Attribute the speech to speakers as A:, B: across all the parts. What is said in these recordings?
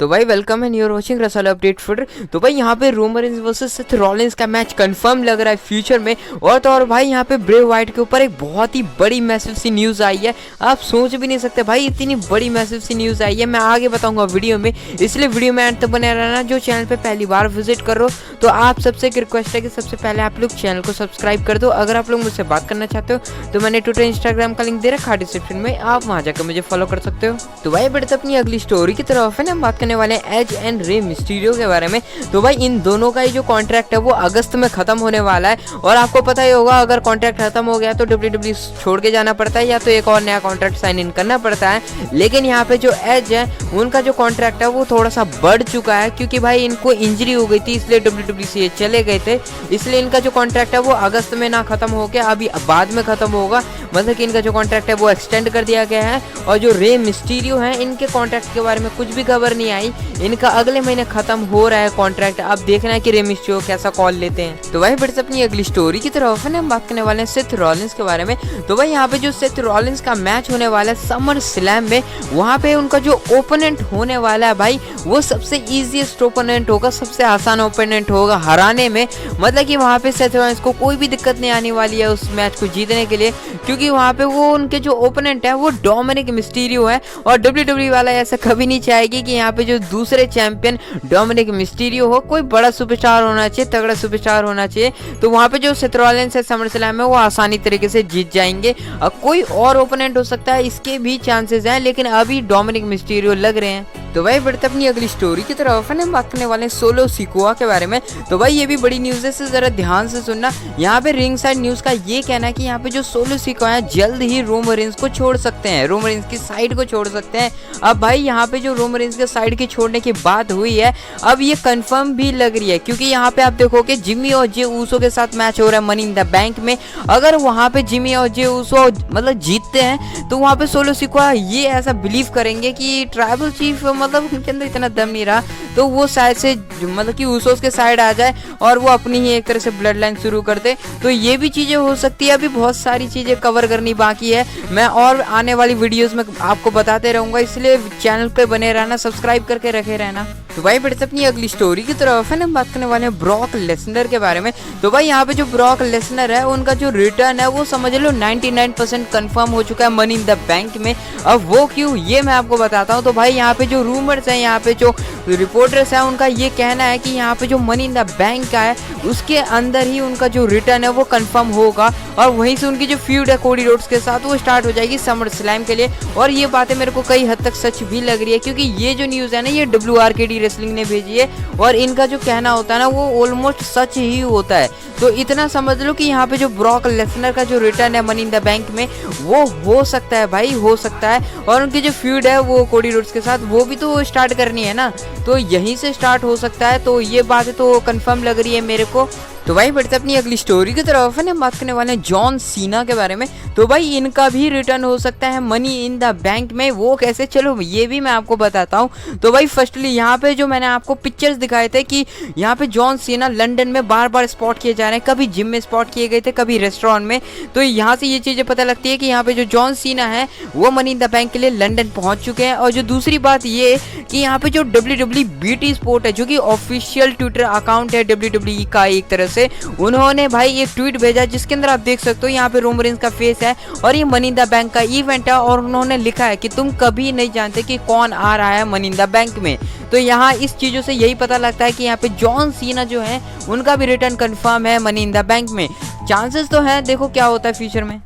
A: तो भाई welcome and you're watching रसाला अपडेट फुटर। तो भाई यहाँ पे Roman Reigns versus Seth Rollins का मैच कंफर्म लग रहा है फ्यूचर में। और तो और भाई यहाँ पे ब्रे वाइट के ऊपर एक बहुत ही बड़ी मैसिव सी न्यूज़ आई है। आप सोच भी नहीं सकते भाई इतनी बड़ी मैसिव सी न्यूज़ आई है। मैं आगे बताऊंगा वीडियो में, इसलिए वीडियो में एंड तक बने रहना। जो चैनल पे पहली बार विजिट कर रहे हो तो आप सबसे एक रिक्वेस्ट है कि सबसे पहले आप लोग चैनल को सब्सक्राइब कर दो। अगर आप लोग मुझसे बात करना चाहते हो तो मैंने ट्विटर इंस्टाग्राम का लिंक दे रखा है डिस्क्रिप्शन में, आप वहाँ जाकर मुझे फॉलो कर सकते हो। तो भाई बढ़ते अपनी अगली स्टोरी की तरफ है ना, बात करने वाले हैं एज एंड रे मिस्टीरियो के बारे में। तो भाई इन दोनों का ही जो कॉन्ट्रैक्ट है वो अगस्त में खत्म होने वाला है। और आपको पता ही होगा अगर कॉन्ट्रैक्ट खत्म हो गया तो WWE छोड़ के जाना पड़ता है या तो एक और नया कॉन्ट्रैक्ट साइन इन करना पड़ता है। लेकिन यहाँ पे जो एज है उनका जो कॉन्ट्रैक्ट है वो थोड़ा सा बढ़ चुका है, क्योंकि भाई इनको इंजरी हो गई थी इसलिए WWE से चले गए थे। इसलिए इनका जो कॉन्ट्रैक्ट है वो अगस्त में ना खत्म हो गया, अभी बाद में खत्म होगा। मतलब कि इनका जो कॉन्ट्रैक्ट है वो एक्सटेंड कर दिया गया है। और जो रे मिस्टीरियो है इनके कॉन्ट्रैक्ट के बारे में कुछ भी खबर नहीं आई। इनका अगले महीने खत्म हो रहा है कॉन्ट्रैक्ट। अब देखना है कि रे मिस्टीरियो कैसा कॉल लेते हैं। तो भाई फिर से अपनी अगली स्टोरी की तरफ है ना, बात करने वाले हैं सेथ रॉलिंस के बारे में। तो भाई यहाँ पे जो सेथ रॉलिंस का मैच होने वाला है समर स्लैम में, वहाँ पे उनका जो ओपोनेंट होने वाला है भाई वो सबसे इजीएस्ट ओपोनेंट होगा, सबसे आसान ओपोनेंट होगा हराने में। मतलब कि वहाँ पे सेथ रॉलिंस को कोई भी दिक्कत नहीं आने वाली है उस मैच को जीतने के लिए, क्योंकि वहाँ पे वो उनके जो ओपोनेंट है वो डोमिनिक मिस्टीरियो है। और WWE वाला ऐसा कभी नहीं चाहेगी कि यहाँ पे जो दूसरे चैंपियन डोमिनिक मिस्टीरियो हो, कोई बड़ा सुपरस्टार होना चाहिए, तगड़ा सुपरस्टार होना चाहिए। तो वहाँ पे जो सेथ रॉलिंस है समर स्लैम में वो आसानी तरीके से जीत जाएंगे। कोई और ओपोनेंट हो सकता है, इसके भी चांसेस हैं, लेकिन अभी डोमिनिक मिस्टीरियो लग रहे हैं। तो भाई बढ़ते अपनी अगली स्टोरी की तरफ है ना, बात करने वाले हैं सोलो सिकोआ के बारे में। तो भाई ये भी बड़ी न्यूज़ है, जरा ध्यान से सुनना। यहाँ पे रिंग साइड न्यूज़ का ये कहना है कि यहाँ पे जो सोलो सिकोआ है जल्द ही रोमन रेंस को छोड़ सकते हैं, रोमन रेंस की साइड को छोड़ सकते हैं। अब भाई यहाँ पे जो रोमन रेंस के साइड की छोड़ने की बात हुई है अब ये कंफर्म भी लग रही है, क्योंकि यहाँ पे आप देखो कि जिमी और जे ऊसो के साथ मैच हो रहा है मनी इन द बैंक में। अगर वहाँ पे जिमी और जे ऊसो मतलब जीतते हैं तो वहाँ पे सोलो सिकोआ ये ऐसा बिलीव करेंगे कि ट्राइबल चीफ मतलब उनके अंदर इतना दम नहीं रहा, तो वो शायद से मतलब कि ऊसोस के साइड आ जाए और वो अपनी ही एक तरह से ब्लड लाइन शुरू कर दे। तो ये भी चीज़ें हो सकती है। अभी बहुत सारी चीज़ें कवर करनी बाकी है, मैं और आने वाली वीडियोस में आपको बताते रहूँगा, इसलिए चैनल पे बने रहना, सब्सक्राइब करके रखे रहना। तो भाई फिर से अपनी अगली स्टोरी की तरफ है ना, बात करने वाले हैं ब्रॉक लेसनर के बारे में। तो भाई यहाँ पे जो ब्रॉक लेसनर है उनका जो रिटर्न है वो समझ लो 99% कंफर्म हो चुका है मनी इन द बैंक में। अब वो क्यों ये मैं आपको बताता हूँ। तो भाई यहाँ पे जो रूमर्स हैं, यहाँ पे जो रिपोर्टर्स हैं, उनका ये कहना है कि यहाँ पे जो मनी इन द बैंक का है उसके अंदर ही उनका जो रिटर्न है वो कंफर्म होगा। और वहीं से उनकी जो फ्यूड है कोडी रोड्स के साथ वो स्टार्ट हो जाएगी समर स्लैम के लिए। और ये बातें मेरे को कई हद तक सच भी लग रही है, क्योंकि ये जो न्यूज़ है ना ये WRKD रेसलिंग ने भेजी है और इनका जो कहना होता है ना वो ऑलमोस्ट सच ही होता है। तो इतना समझ लो कि यहाँ पे जो ब्रॉक लेसनर का जो रिटर्न है मनी इन द बैंक में वो हो सकता है भाई, हो सकता है। और उनकी जो फ्यूड है वो कोडी रोड्स के साथ वो भी तो स्टार्ट करनी है ना, तो यहीं से स्टार्ट हो सकता है। तो ये बात तो कंफर्म लग रही है मेरे को। तो भाई बढ़ते अपनी अगली स्टोरी की तरफ है ना, बात करने वाले हैं जॉन सीना के बारे में। तो भाई इनका भी रिटर्न हो सकता है मनी इन द बैंक में। वो कैसे, चलो ये भी मैं आपको बताता हूँ। तो भाई फर्स्टली यहाँ पे जो मैंने आपको पिक्चर्स दिखाए थे कि यहाँ पे जॉन सीना लंदन में बार बार स्पॉट किए जा रहे हैं, कभी जिम में स्पॉट किए गए थे, कभी रेस्टोरेंट में। तो यहाँ से ये चीज़ें पता लगती है कि यहाँ पे जो जॉन सीना है वो मनी इन द बैंक के लिए लंदन पहुँच चुके हैं। और जो दूसरी बात ये कि यहाँ पे जो WWE BT स्पोर्ट है जो कि ऑफिशियल ट्विटर अकाउंट है WWE का एक तरह से, उन्होंने भाई एक ट्वीट भेजा जिसके अंदर आप देख सकते हो यहाँ पे रोमन रेंस का फेस है और ये मनी इन द बैंक का इवेंट है। और उन्होंने लिखा है कि तुम कभी नहीं जानते कि कौन आ रहा है मनी इन द बैंक में। तो यहाँ इस चीज़ों से यही पता लगता है कि यहाँ पे जॉन सीना जो है उनका भी रिटर्न कंफर्म है मनी इन द बैंक में। चांसेस तो है, देखो क्या होता है फ्यूचर में।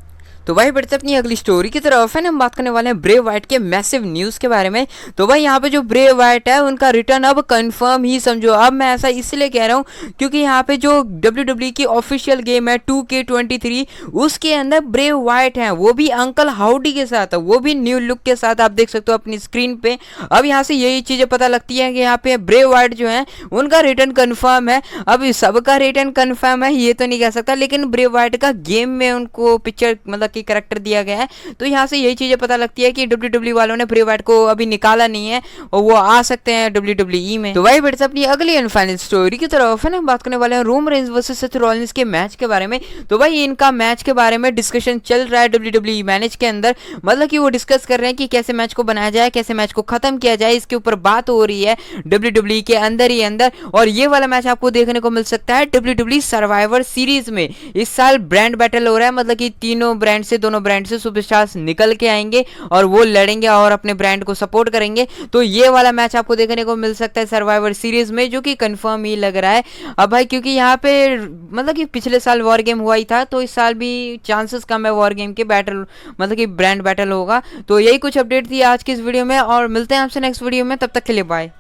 A: तो भाई बढ़ते अपनी अगली स्टोरी की तरफ है ना, हम बात करने वाले हैं ब्रे वाइट के मैसिव न्यूज़ के बारे में। तो भाई यहाँ पे जो ब्रे वाइट है उनका रिटर्न अब कंफर्म ही समझो। अब मैं ऐसा इसलिए कह रहा हूँ क्योंकि यहाँ पे जो WWE की ऑफिशियल गेम है 2K23 उसके अंदर ब्रे वाइट है, वो भी अंकल हाउडी के साथ, वो भी न्यू लुक के साथ, आप देख सकते हो अपनी स्क्रीन पे। अब यहाँ से यही चीज़ें पता लगती है कि यहाँ पे ब्रे वाइट जो है उनका रिटर्न कन्फर्म है। अब सबका रिटर्न कन्फर्म है ये तो नहीं कह सकता, लेकिन ब्रे वाइट का गेम में उनको पिक्चर मतलब की कैरेक्टर दिया गया है। तो यहाँ से यही चीजें पता लगती है कि WWE वालों ने ब्रे वाइट को अभी निकाला नहीं है और वो आ सकते हैं WWE में। तो भाई बढ़ते अपनी अगली एंड फाइनल स्टोरी की तरफ है ना, बात करने वाले हैं Roman Reigns versus Seth Rollins के मैच के बारे में। तो भाई इनका मैच के बारे में डिस्कशन चल रहा है WWE मैनेज के अंदर, मतलब कि वो डिस्कस कर रहे हैं कि कैसे मैच को बनाया जाए, कैसे मैच को खत्म किया जाए, इसके ऊपर बात हो रही है WWE के अंदर ही अंदर। और ये वाला मैच आपको देखने को मिल सकता है WWE सर्वाइवर सीरीज में। इस साल ब्रांड बैटल हो रहा है, मतलब कि दोनों ब्रांड से सुपरस्टार्स निकल के आएंगे और वो लड़ेंगे और अपने ब्रांड को सपोर्ट करेंगे। तो ये वाला मैच आपको देखने को मिल सकता है सर्वाइवर सीरीज में, जो कि कंफर्म ही लग रहा है अब भाई, क्योंकि यहाँ पे मतलब कि पिछले साल वॉर गेम हुआ ही था, तो इस साल भी चांसेस कम है वॉर गेम के बैटल, मतलब कि ब्रांड बैटल होगा। तो यही कुछ अपडेट थी आज की इस वीडियो में और मिलते हैं आपसे नेक्स्ट वीडियो में, तब तक के लिए बाय।